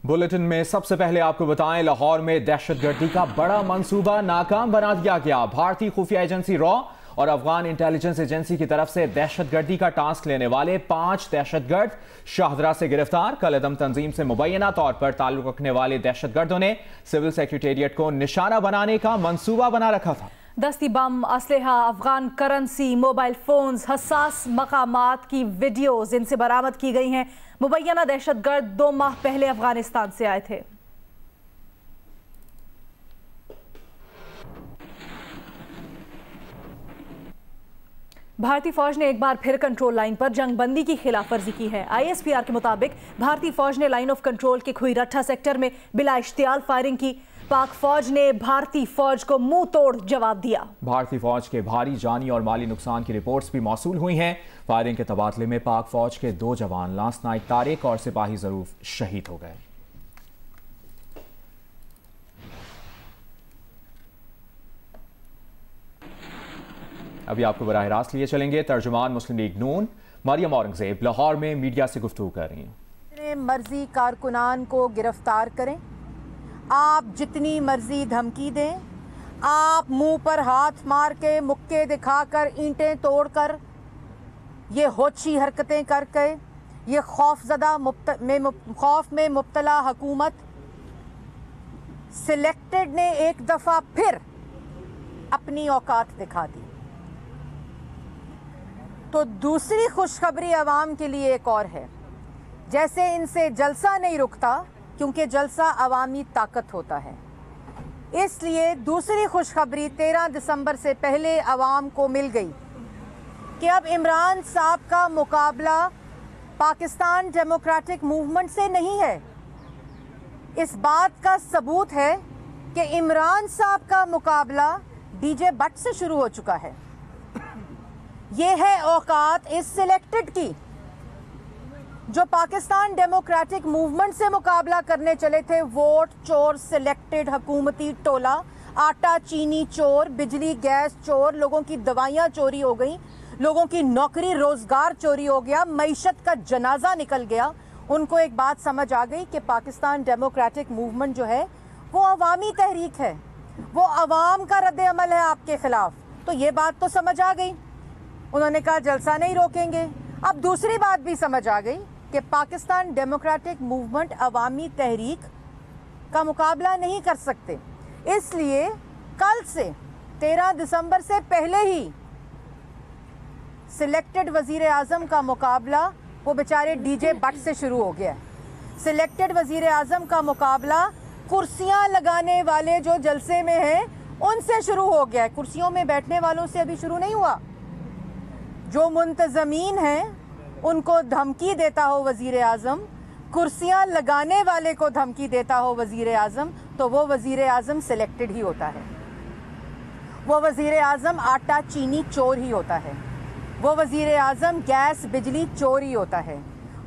Bulletin में सबसे पहले आपको बताएं, लाहौर में दहशतगर्दी का बड़ा मंसूबा नाकाम बना दिया गया। भारतीय खुफिया एजेंसी रॉ और अफगान इंटेलिजेंस एजेंसी की तरफ से दहशतगर्दी का टास्क लेने वाले 5 दहशतगर्द शाहदरा से गिरफ्तार। कलअदम तंजीम से मुबैना तौर पर ताल्लुक रखने वाले दहशतगर्दों ने सिविल सेक्रेटेरिएट को निशाना बनाने का मंसूबा बना रखा था। दस्ती बम, असलहा, अफगान करेंसी, मोबाइल फोन्स, हसास मकामात की वीडियोज इनसे बरामद की गई हैं। मुबैना दहशतगर्द 2 माह पहले अफगानिस्तान से आए थे। भारतीय फौज ने एक बार फिर कंट्रोल लाइन पर जंगबंदी की खिलाफवर्जी की है। ISPR के मुताबिक भारतीय फौज ने लाइन ऑफ कंट्रोल के खुईरट्ठा सेक्टर में बिला इश्तियाल फायरिंग की। पाक फौज ने भारतीय फौज को मुंह तोड़ जवाब दिया। भारतीय फौज के भारी जानी और माली नुकसान की रिपोर्ट्स भी मौसूल हुई हैं। फायरिंग के तबादले में पाक फौज के 2 जवान लांस नाइक तारिक और सिपाही ज़रूफ शहीद हो गए। अभी आपको बराह रास्त लिए चलेंगे। तर्जुमान मुस्लिम लीग नून मरियम औरंगजेब लाहौर में मीडिया से गुफ्तगू कर रही हैं। मर्जी कारकुनान को गिरफ्तार करें, आप जितनी मर्जी धमकी दें, आप मुंह पर हाथ मार के, मुक्के दिखाकर, ईंटें तोड़कर, ये होची हरकतें करके, ये खौफ में मुब्तला हुकूमत सिलेक्टेड ने एक दफ़ा फिर अपनी औकात दिखा दी। तो दूसरी खुशखबरी अवाम के लिए एक और है। जैसे इनसे जलसा नहीं रुकता, क्योंकि जलसा अवामी ताकत होता है, इसलिए दूसरी खुशखबरी 13 दिसंबर से पहले अवाम को मिल गई कि अब इमरान साहब का मुकाबला पाकिस्तान डेमोक्रेटिक मूवमेंट से नहीं है। इस बात का सबूत है कि इमरान साहब का मुकाबला डीजे भट्ट से शुरू हो चुका है। ये है औकात इस सिलेक्टेड की, जो पाकिस्तान डेमोक्रेटिक मूवमेंट से मुकाबला करने चले थे। वोट चोर सिलेक्टेड हुकूमती टोला, आटा चीनी चोर, बिजली गैस चोर, लोगों की दवाइयाँ चोरी हो गई, लोगों की नौकरी रोजगार चोरी हो गया, मईशत का जनाजा निकल गया। उनको एक बात समझ आ गई कि पाकिस्तान डेमोक्रेटिक मूवमेंट जो है वो अवामी तहरीक है, वो अवाम का रद्द अमल है आपके खिलाफ। तो ये बात तो समझ आ गई। उन्होंने कहा जलसा नहीं रोकेंगे। अब दूसरी बात भी समझ आ गई कि पाकिस्तान डेमोक्रेटिक मूवमेंट अवामी तहरीक का मुकाबला नहीं कर सकते, इसलिए कल से 13 दिसंबर से पहले ही सिलेक्टेड वजीर आजम का मुकाबला वो बेचारे डीजे भट्ट से शुरू हो गया। सिलेक्टेड वजीर आजम का मुकाबला कुर्सियां लगाने वाले जो जलसे में हैं उनसे शुरू हो गया है। कुर्सियों में बैठने वालों से अभी शुरू नहीं हुआ। जो मुंतजमीन हैं उनको धमकी देता हो वजीर आजम, कुर्सियां लगाने वाले को धमकी देता हो वजीर आजम, तो वो वजीर आजम सिलेक्टेड ही होता है। वो वजीर आजम आटा चीनी चोर ही होता है। वो वजीर आजम गैस बिजली चोर ही होता है।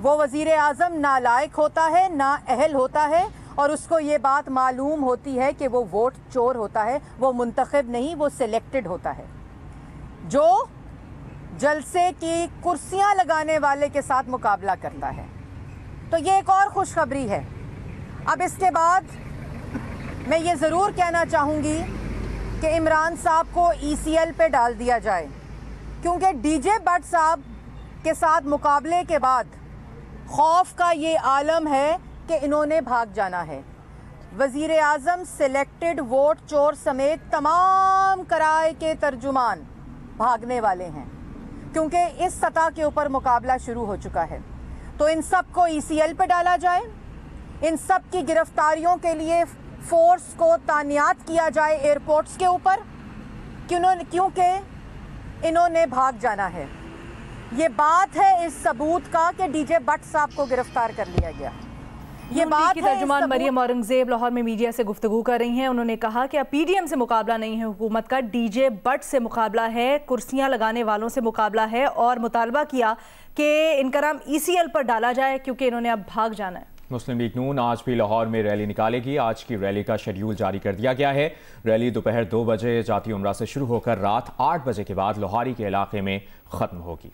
वो वजीर आजम नालायक होता है, नाअहल होता है, और उसको ये बात मालूम होती है कि वो वोट चोर होता है। वो मुंतखब नहीं, वो सिलेक्टेड होता है, जो जलसे की कुर्सियां लगाने वाले के साथ मुकाबला करता है। तो ये एक और खुशखबरी है। अब इसके बाद मैं ये ज़रूर कहना चाहूँगी कि इमरान साहब को ECL पे डाल दिया जाए, क्योंकि डीजे भट्ट साहब के साथ मुकाबले के बाद खौफ का ये आलम है कि इन्होंने भाग जाना है। वज़ीर आज़म सिलेक्टेड, वोट चोर समेत तमाम कराए के तर्जुमान भागने वाले हैं, क्योंकि इस सतह के ऊपर मुकाबला शुरू हो चुका है। तो इन सब को ECL पे डाला जाए, इन सब की गिरफ्तारियों के लिए फोर्स को तानियात किया जाए एयरपोर्ट्स के ऊपर, क्योंकि इन्होंने भाग जाना है। ये बात है इस सबूत का कि डीजे भट्ट साहब को गिरफ्तार कर लिया गया। ये बात की तर्जुमान मरियम औरंगजेब लाहौर में मीडिया से गुफ्तगू कर रही हैं। उन्होंने कहा कि अब PDM से मुकाबला नहीं है हुकूमत का, डीजे भट्ट से मुकाबला है, कुर्सियां लगाने वालों से मुकाबला है, और मुतालबा किया कि इनका नाम ECL पर डाला जाए क्योंकि इन्होंने अब भाग जाना है। मुस्लिम लीग नून आज भी लाहौर में रैली निकालेगी। आज की रैली का शेड्यूल जारी कर दिया गया है। रैली दोपहर 2 बजे जाती उमरा से शुरू होकर रात 8 बजे के बाद लोहारी के इलाके में ख़त्म होगी।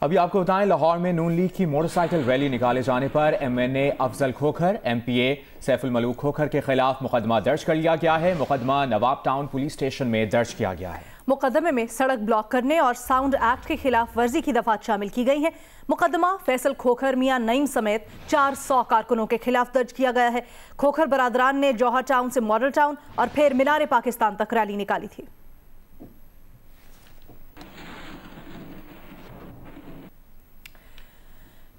अभी आपको बताएं, लाहौर में नून लीग की मोटरसाइकिल रैली निकाले जाने पर MNA अफजल खोखर, MPA सैफुल मलूक खोखर के खिलाफ मुकदमा दर्ज कर लिया गया है। मुकदमा नवाब टाउन पुलिस स्टेशन में दर्ज किया गया है। मुकदमे में सड़क ब्लॉक करने और साउंड एक्ट के खिलाफ वर्जी की दफात शामिल की गई है। मुकदमा फैसल खोखर, मियां नईम समेत 400 कारकुनों के खिलाफ दर्ज किया गया है। खोखर बरादरान ने जौहर टाउन से मॉडल टाउन और फिर मीनार पाकिस्तान तक रैली निकाली थी।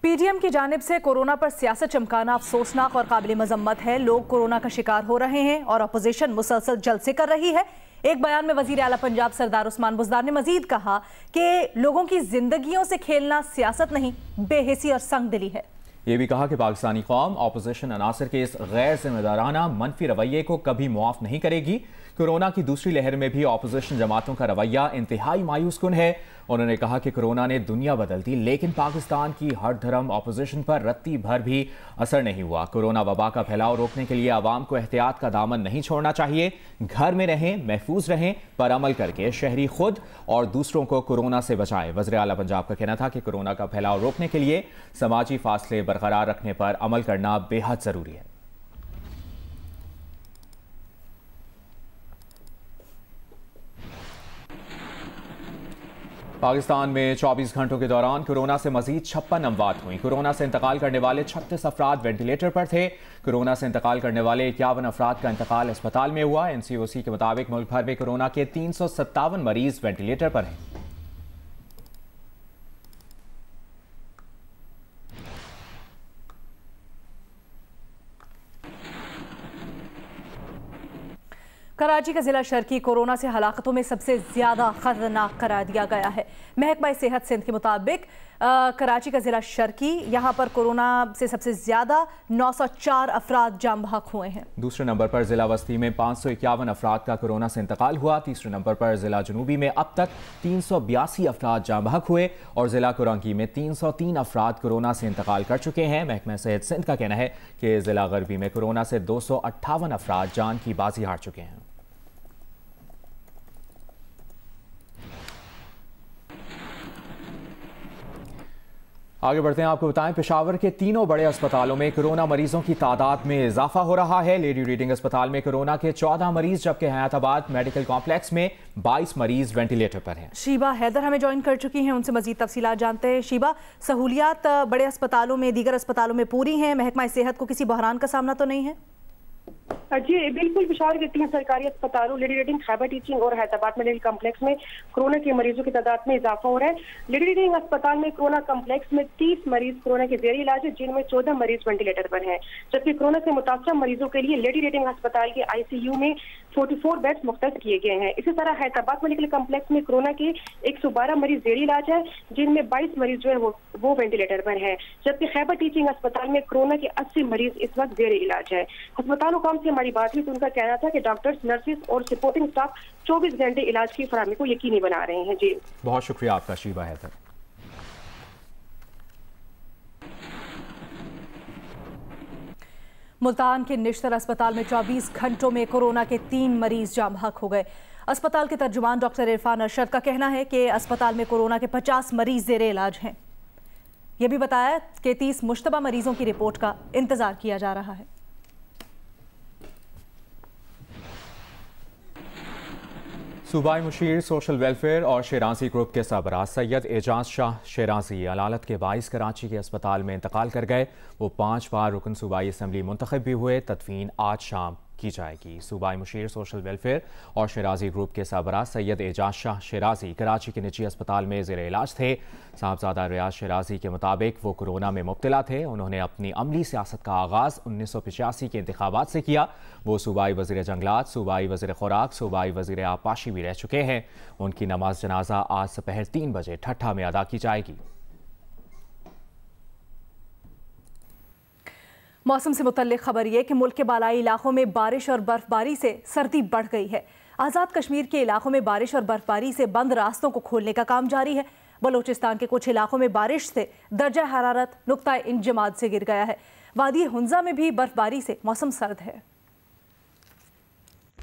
PDM की जानिब से कोरोना पर सियासत चमकाना अफसोसनाक और काबिल मजम्मत है। लोग कोरोना का शिकार हो रहे हैं और अपोजिशन मुसलसल जलसे कर रही है। एक बयान में वजीर आला पंजाब सरदार उस्मान बुज़दार ने मजीद कहा कि लोगों की जिंदगियों से खेलना सियासत नहीं, बेहिसी और संगदिली है। ये भी कहा कि पाकिस्तानी कौम अपोजिशन अनासर के इस गैर जिम्मेदाराना मनफी रवैये को कभी मुआफ नहीं करेगी। कोरोना की दूसरी लहर में भी अपोजिशन जमातों का रवैया इंतहाई मायूस कुन है। उन्होंने कहा कि कोरोना ने दुनिया बदल दी, लेकिन पाकिस्तान की हर धर्म अपोजिशन पर रत्ती भर भी असर नहीं हुआ। कोरोना वबा का फैलाव रोकने के लिए आवाम को एहतियात का दामन नहीं छोड़ना चाहिए। घर में रहें, महफूज रहें, पर अमल करके शहरी खुद और दूसरों को कोरोना से बचाएं। वज़ीर आला पंजाब का कहना था कि कोरोना का फैलाव रोकने के लिए समाजी फासले बरकरार रखने पर अमल करना बेहद जरूरी है। पाकिस्तान में 24 घंटों के दौरान कोरोना से मजीद 56 अमवात हुई। कोरोना से इंतकाल करने वाले 36 अफराद वेंटिलेटर पर थे। कोरोना से इंतकाल करने वाले 51 अफराद का इंतकाल अस्पताल में हुआ। NCOC के मुताबिक मुल्क भर में कोरोना के 357 मरीज वेंटिलेटर पर हैं। कराची का जिला शर्की कोरोना से हलाकतों में सबसे ज्यादा खतरनाक करार दिया गया है। महकमा सेहत सिंध के मुताबिक कराची का जिला शर्की, यहां पर कोरोना से सबसे ज्यादा 904 अफराद जाम बहक हुए हैं। दूसरे नंबर पर जिला वस्ती में 551 अफराद का कोरोना से इंतकाल हुआ। तीसरे नंबर पर जिला जनूबी में अब तक 382 अफराद जाम बहक हुए और जिला कुरांकी में 303 अफराद कोरोना से इंतकाल कर चुके हैं। महकमा सेहत सिंध का कहना है कि जिला गरबी में कोरोना से 258 अफराद जान की बाजी हार चुके हैं। आगे बढ़ते हैं, आपको बताएं, पेशावर के तीनों बड़े अस्पतालों में कोरोना मरीजों की तादाद में इजाफा हो रहा है। लेडी रीडिंग अस्पताल में कोरोना के 14 मरीज, जबकि हयाताबाद मेडिकल कॉम्प्लेक्स में 22 मरीज वेंटिलेटर पर हैं। शीबा हैदर हमें ज्वाइन कर चुकी हैं, उनसे मजीद तफसीलात जानते हैं। शीबा, सहूलियात बड़े अस्पतालों में, दीगर अस्पतालों में पूरी हैं? महकमा सेहत को किसी बहरान का सामना तो नहीं है? जी बिल्कुल, पेशावर के 3 सरकारी अस्पतालों लेडी रीडिंग, खैबर टीचिंग और हैदराबाद मेडिकल कॉम्प्लेक्स में कोरोना के मरीजों की तादाद में इजाफा हो रहा है। लेडी रीडिंग अस्पताल में कोरोना कॉम्प्लेक्स में 30 मरीज कोरोना के जेर इलाज है, जिनमें 14 मरीज वेंटिलेटर पर हैं। जबकि कोरोना से मुतासर मरीजों के लिए लेडी रीडिंग अस्पताल के ICU में 44 बेड्स मुख्तस किए गए हैं। इसी तरह हैदराबाद मेडिकल कॉम्प्लेक्स में कोरोना के 112 मरीज जेर इलाज है, जिनमें 22 मरीज जो है वो वेंटिलेटर पर है। जबकि खैबर टीचिंग अस्पताल में कोरोना के 80 मरीज इस वक्त जेर इलाज है। अस्पतालों काम से हमारी बात हुई तो उनका कहना था कि डॉक्टर्स, नर्सेज और सपोर्टिंग स्टाफ 24 घंटे इलाज की फराहमी को यकीनी बना रहे हैं। जी बहुत शुक्रिया आपका शीबा हैदर। मुल्तान के निश्तर अस्पताल में 24 घंटों में कोरोना के 3 मरीज जाम बहक हो गए। अस्पताल के तर्जुमान डॉक्टर इरफान अरशद का कहना है कि अस्पताल में कोरोना के 50 मरीज जेर इलाज हैं। यह भी बताया कि 30 मुश्तबा मरीजों की रिपोर्ट का इंतजार किया जा रहा है। सूबाई मुशीर सोशल वेलफेयर और शेराजी ग्रुप के सरबराह सैयद एजाज शाह शेराजी अलालत के बाइस कराची के अस्पताल में इंतकाल कर गए। वो 5 बार रुकन सूबाई असम्बली मुंतखब भी हुए। तदफीन आज शाम की जाएगी। सूबाई मुशीर सोशल वेलफेयर और शेराजी ग्रुप के सरबराह सैयद एजाज शाह शेराजी कराची के निजी अस्पताल में ज़ेर इलाज थे। साहबजादा रियाज शेराजी के मुताबिक वो कोरोना में मुब्तला थे। उन्होंने अपनी अमली सियासत का आगाज़ 1985 के इंतखाबात से किया। वो सूबाई वज़ीर जंगलात, सूबाई वज़ीर खुराक, सूबाई वज़ीर आपाशी भी रह चुके हैं। उनकी नमाज जनाजा आज दोपहर 3 बजे ठट्ठा में अदा की जाएगी। मौसम से मुतल्लिक खबर यह कि मुल्क के बालाई इलाकों में बारिश और बर्फबारी से सर्दी बढ़ गई है। आज़ाद कश्मीर के इलाकों में बारिश और बर्फबारी से बंद रास्तों को खोलने का काम जारी है। बलोचिस्तान के कुछ इलाकों में बारिश से दर्जा हरारत नुक्ता इंजमाद से गिर गया है। वादी हुंजा में भी बर्फबारी से मौसम सर्द है।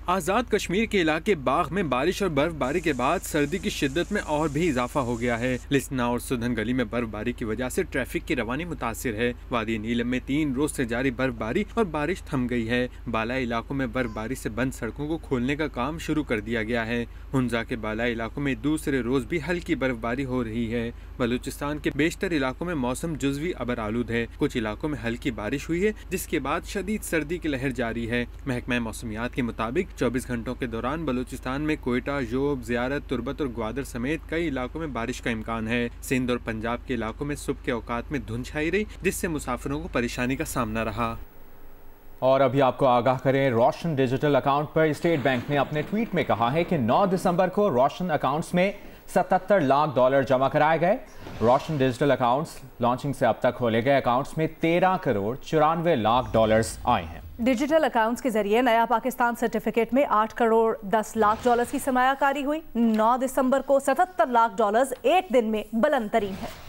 आज़ाद कश्मीर के इलाके बाघ में बारिश और बर्फबारी के बाद सर्दी की शिद्दत में और भी इजाफा हो गया है। लिस्ना और सुधन गली में बर्फबारी की वजह से ट्रैफिक की रवानी मुतासिर है। वादी नीलम में 3 रोज से जारी बर्फबारी और बारिश थम गई है। बालाई इलाकों में बर्फबारी से बंद सड़कों को खोलने का काम शुरू कर दिया गया है। हुंजा के बालाई इलाकों में दूसरे रोज भी हल्की बर्फबारी हो रही है। बलूचिस्तान के बेशतर इलाकों में मौसम जुज़वी अबर आलूद है। कुछ इलाकों में हल्की बारिश हुई है, जिसके बाद शदीद सर्दी की लहर जारी है। महकमा मौसमियात के मुताबिक 24 घंटों के दौरान बलूचिस्तान में कोयटा, जोब, ज़ियारत, तुर्बत और ग्वादर समेत कई इलाकों में बारिश का इम्कान है। सिंध और पंजाब के इलाकों में सुबह के औकात में धुंध छाई रही, जिससे मुसाफिरों को परेशानी का सामना रहा। और अभी आपको आगाह करें, रोशन डिजिटल अकाउंट पर स्टेट बैंक ने अपने ट्वीट में कहा है कि 9 दिसंबर को रोशन अकाउंट्स में $77 लाख जमा कराए गए। रोशन डिजिटल अकाउंट्स लॉन्चिंग से अब तक खोले गए अकाउंट्स में $13 करोड़ 94 लाख आए हैं। डिजिटल अकाउंट्स के जरिए नया पाकिस्तान सर्टिफिकेट में $8 करोड़ 10 लाख की सरमायाकारी हुई। 9 दिसंबर को $77 लाख एक दिन में बुलंद तरीन है।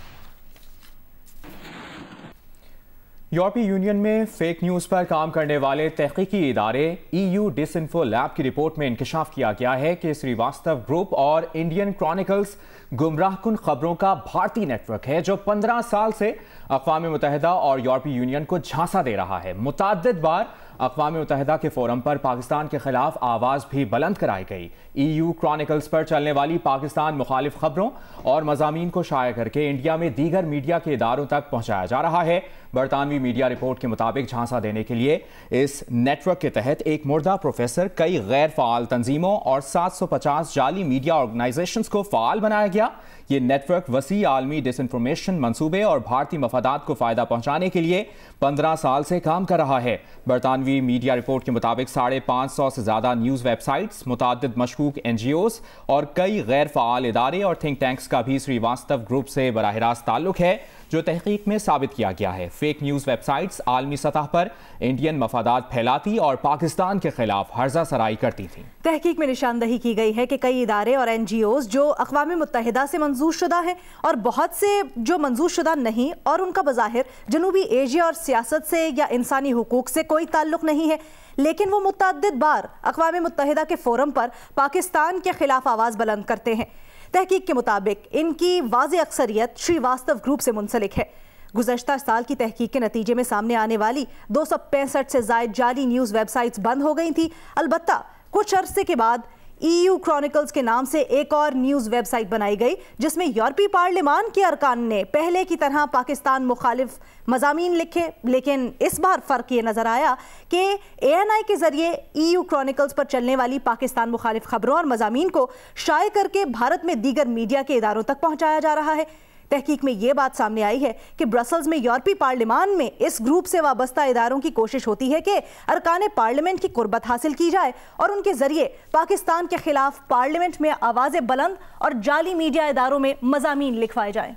यूरोपीय यूनियन में फेक न्यूज़ पर काम करने वाले तहकीकी इदारे EU डिसइंफो लैब की रिपोर्ट में इंकशाफ किया गया है कि श्रीवास्तव ग्रुप और इंडियन क्रॉनिकल्स गुमराहकुन खबरों का भारतीय नेटवर्क है, जो 15 साल से अक़वाम मुत्तहिदा और यूरोपीय यूनियन को झांसा दे रहा है। मुतअद्दिद बार अक़वाम मुत्तहिदा के फोरम पर पाकिस्तान के खिलाफ आवाज़ भी बुलंद कराई गई। EU क्रॉनिकल्स पर चलने वाली पाकिस्तान मुखालिफ खबरों और मज़ामीन को शाया करके इंडिया में दीगर मीडिया के इदारों तक पहुँचाया जा रहा है। बरतानवी मीडिया रिपोर्ट के मुताबिक झांसा देने के लिए इस नेटवर्क के तहत एक मुर्दा प्रोफेसर, कई गैर फ़ाल तंजीमों और 750 जाली मीडिया ऑर्गेनाइजेशंस को फ़ाल बनाया गया। ये नेटवर्क वसी आलमी डिसइंफॉर्मेशन मंसूबे और भारतीय मफादात को फ़ायदा पहुँचाने के लिए 15 साल से काम कर रहा है। बरतानवी मीडिया रिपोर्ट के मुताबिक 550 से ज़्यादा न्यूज़ वेबसाइट्स, मुताद्दिद मशकूक NGOs और कई गैर फ़ाल इदारे और थिंक टैंक्स का भी श्रीवास्तव ग्रुप से बराह रास्त ताल्लुक है, जो तहकीक में साबित किया गया है। फेक न्यूज़ वेबसाइट्स आलमी सतह पर इंडियन मफादात फैलाती और पाकिस्तान के खिलाफ हर्जा सराई करती थी। तहकीक में निशानदही की गई है कि कई इदारे और NGOs जो अक़वाम मुत्तहिदा से मंजूर शुदा है और बहुत से जो मंजूर शुदा नहीं और उनका बज़ाहिर जनूबी एशिया और सियासत से या इंसानी हुकूक से कोई ताल्लुक नहीं है, लेकिन वो मुतअद्दिद बार अक़वाम मुत्तहिदा के फोरम पर पाकिस्तान के खिलाफ आवाज़ बुलंद करते हैं। तहकीक के मुताबिक इनकी वाज़ेह अक्सरियत श्रीवास्तव ग्रुप से मुंसलिक है। गुज़श्ता साल की तहकीक के नतीजे में सामने आने वाली 265 से ज़ायद जाली न्यूज़ वेबसाइट्स बंद हो गई थी। अलबत्ता कुछ अरसे के बाद EU क्रॉनिकल्स के नाम से एक और न्यूज़ वेबसाइट बनाई गई, जिसमें यूरोपीय पार्लियामान के अरकान ने पहले की तरह पाकिस्तान मुखालिफ मज़ामीन लिखे, लेकिन इस बार फ़र्क ये नज़र आया कि ANI के ज़रिए EU क्रॉनिकल्स पर चलने वाली पाकिस्तान मुखालिफ खबरों और मज़ामीन को शाये करके भारत में दीगर मीडिया के इदारों तक पहुँचाया जा रहा है। तहकीक में ये बात सामने आई है कि ब्रसल्स में यूरोपीय पार्लियामान में इस ग्रुप से वाबस्ता इदारों की कोशिश होती है कि अरकान पार्लियामेंट की कुर्बत हासिल की जाए और उनके जरिए पाकिस्तान के खिलाफ पार्लियामेंट में आवाज़ें बुलंद और जाली मीडिया इदारों में मज़ामीन लिखवाए जाएं।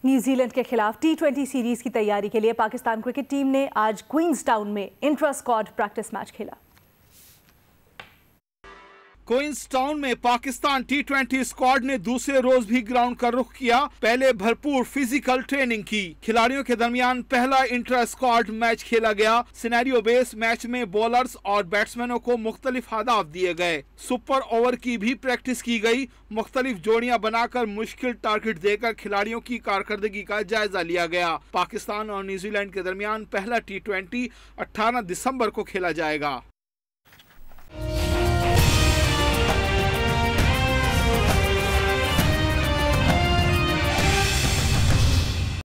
न्यूजीलैंड के खिलाफ T20 सीरीज की तैयारी के लिए पाकिस्तान क्रिकेट टीम ने आज क्वींसटाउन में इंट्रा स्क्वाड प्रैक्टिस मैच खेला। क्वींसटाउन में पाकिस्तान T20 स्क्वाड ने दूसरे रोज भी ग्राउंड का रुख किया। पहले भरपूर फिजिकल ट्रेनिंग की। खिलाड़ियों के दरमियान पहला इंट्रा स्क्वाड मैच खेला गया। सिनेरियो बेस मैच में बॉलर्स और बैट्समैनों को मुख्तलिफ अहदाफ दिए गए। सुपर ओवर की भी प्रैक्टिस की गई। मुख्तलिफ जोड़ियां बनाकर मुश्किल टारगेट देकर खिलाड़ियों की कारकर्दगी का जायजा लिया गया। पाकिस्तान और न्यूजीलैंड के दरमियान पहला T20 18 दिसंबर को खेला जाएगा।